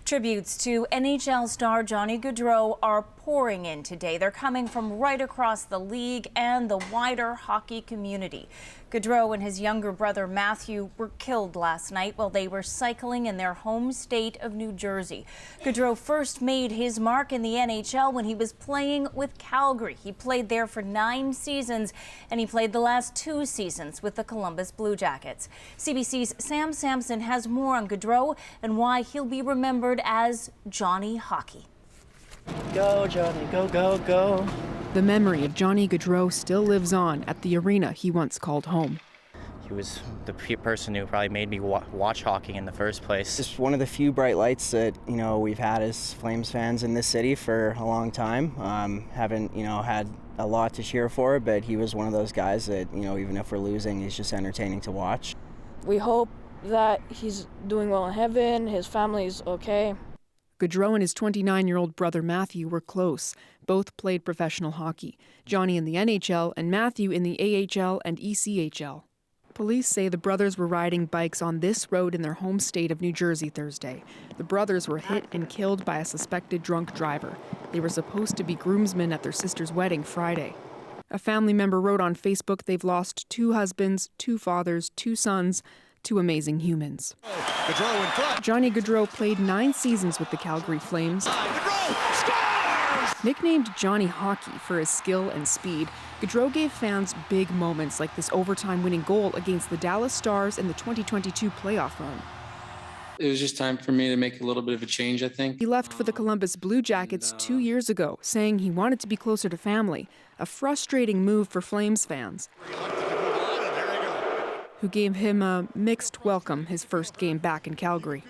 Tributes to NHL star Johnny Gaudreau are pouring in today. They're coming from right across the league and the wider hockey community. Gaudreau and his younger brother Matthew were killed last night while they were cycling in their home state of New Jersey. Gaudreau first made his mark in the NHL when he was playing with Calgary. He played there for 9 seasons, and he played the last 2 seasons with the Columbus Blue Jackets. CBC's Sam Sampson has more on Gaudreau and why he'll be remembered as Johnny Hockey. Go, Johnny, go, go, go. The memory of Johnny Gaudreau still lives on at the arena he once called home. He was the person who probably made me watch hockey in the first place. Just one of the few bright lights that, we've had as Flames fans in this city for a long time. Haven't, had a lot to cheer for, but he was one of those guys that, even if we're losing, he's just entertaining to watch. We hope that he's doing well in heaven, his family's okay. Gaudreau and his 29-year-old brother Matthew were close. Both played professional hockey, Johnny in the NHL and Matthew in the AHL and ECHL. Police say the brothers were riding bikes on this road in their home state of New Jersey Thursday. The brothers were hit and killed by a suspected drunk driver. They were supposed to be groomsmen at their sister's wedding Friday. A family member wrote on Facebook they've lost 2 husbands, 2 fathers, 2 sons, 2 amazing humans. Johnny Gaudreau played 9 seasons with the Calgary Flames. Nicknamed Johnny Hockey for his skill and speed, Gaudreau gave fans big moments like this overtime winning goal against the Dallas Stars in the 2022 playoff run. It was just time for me to make a little bit of a change, I think. He left for the Columbus Blue Jackets 2 years ago, saying he wanted to be closer to family, a frustrating move for Flames fans, who gave him a mixed welcome his first game back in Calgary.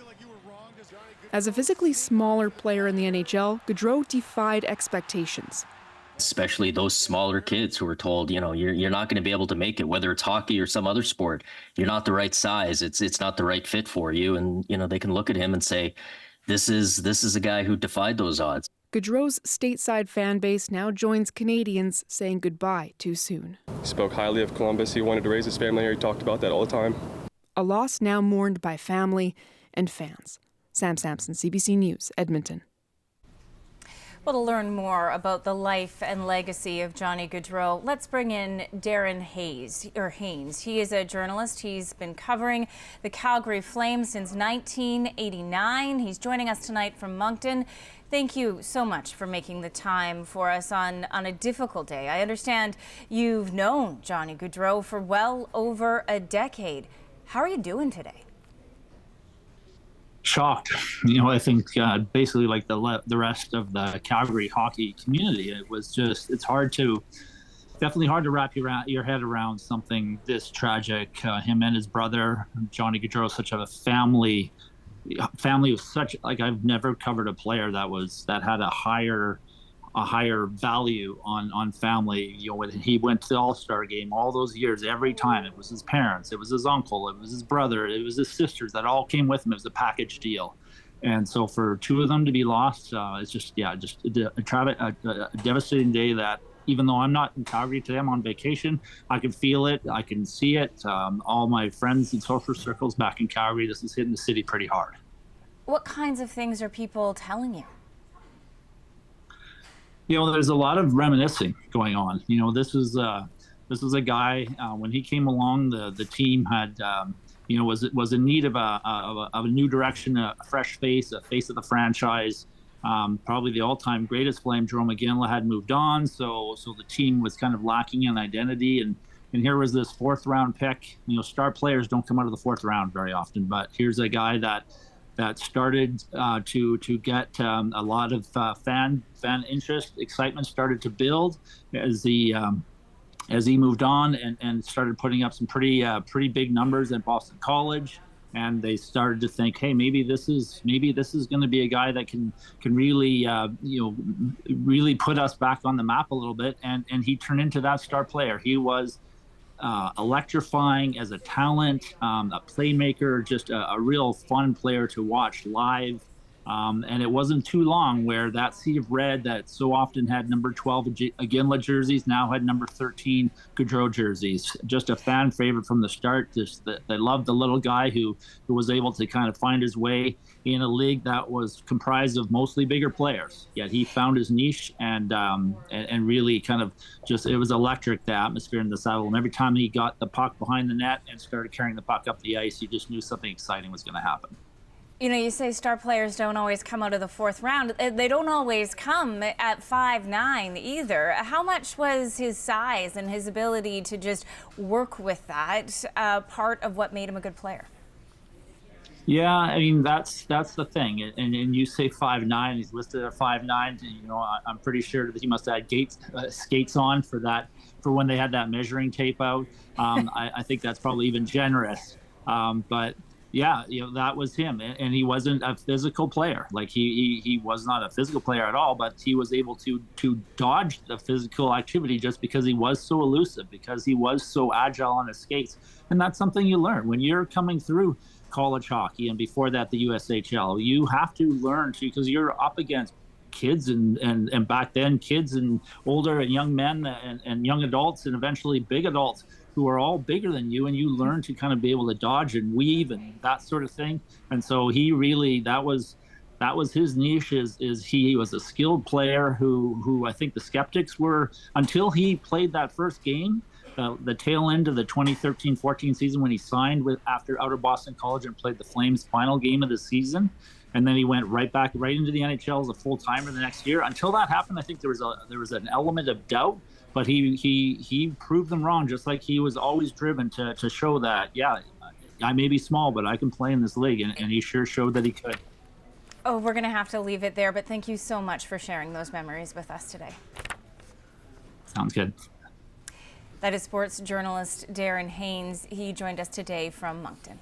As a physically smaller player in the NHL, Gaudreau defied expectations. Especially those smaller kids who were told, you're not going to be able to make it, whether it's hockey or some other sport. You're not the right size. It's not the right fit for you. And, they can look at him and say, this is a guy who defied those odds. Gaudreau's stateside fan base now joins Canadians saying goodbye too soon. He spoke highly of Columbus. He wanted to raise his family here. He talked about that all the time. A loss now mourned by family and fans. Sam Sampson, CBC News, Edmonton. Well, to learn more about the life and legacy of Johnny Gaudreau, let's bring in Darren Haynes. He is a journalist. He's been covering the Calgary Flames since 1989. He's joining us tonight from Moncton. Thank you so much for making the time for us on a difficult day. I understand you've known Johnny Gaudreau for well over a decade. How are you doing today? Shocked. I think basically like the rest of the Calgary hockey community, it's definitely hard to wrap your head around something this tragic. Him and his brother, Johnny Gaudreau, such a family of such, like, I've never covered a player that had a higher value on family. When he went to the All-Star game all those years, every time it was his parents, it was his uncle, it was his brother, it was his sisters that all came with him. It was a package deal. And so for 2 of them to be lost, it's just a devastating day that, even though I'm not in Calgary today, I'm on vacation, I can feel it, I can see it. All my friends and social circles back in Calgary, this is hitting the city pretty hard. What kinds of things are people telling you? There's a lot of reminiscing going on. This was a guy when he came along. The team had was in need of a new direction, a fresh face, a face of the franchise. Probably the all-time greatest Flame, Jerome McGinley, had moved on, so the team was kind of lacking in identity. And here was this 4th-round pick. Star players don't come out of the 4th round very often, but here's a guy that started to get a lot of fan interest. Excitement started to build as he moved on and started putting up some pretty big numbers at Boston College. And they started to think, hey, maybe this is going to be a guy that can really really put us back on the map a little bit. And he turned into that star player. He was electrifying as a talent, a playmaker, just a real fun player to watch live. And it wasn't too long where that sea of red that so often had number 12 Iginla jerseys now had number 13 Gaudreau jerseys. Just a fan favorite from the start. Just they loved the little guy who was able to kind of find his way in a league that was comprised of mostly bigger players. Yet he found his niche and really kind of just, it was electric, the atmosphere in the saddle. And every time he got the puck behind the net and started carrying the puck up the ice, you just knew something exciting was going to happen. You know, you say star players don't always come out of the fourth round. They don't always come at 5'9" either. How much was his size and his ability to just work with that part of what made him a good player? Yeah, I mean, that's the thing. And you say 5'9", he's listed at 5'9". You know, I'm pretty sure that he must have had skates on for when they had that measuring tape out. I think that's probably even generous. But yeah, you know, that was him, and he wasn't a physical player. Like he was not a physical player at all, but he was able to dodge the physical activity just because he was so elusive, because he was so agile on his skates. And that's something you learn when you're coming through college hockey, and before that the USHL. You have to learn to, because you're up against kids and back then kids and older and young men and young adults and eventually big adults who are all bigger than you, and you learn to kind of be able to dodge and weave and that sort of thing. And so he really, that was his niche, is he was a skilled player who I think the skeptics were, until he played that first game, the tail end of the 2013-14 season when he signed after out of Boston College and played the Flames final game of the season. And then he went right into the NHL as a full-timer the next year. Until that happened, I think there was an element of doubt. But he proved them wrong, just like he was always driven to show that, yeah, I may be small, but I can play in this league. And he sure showed that he could. Oh, we're going to have to leave it there, but thank you so much for sharing those memories with us today. Sounds good. That is sports journalist Darren Haynes. He joined us today from Moncton.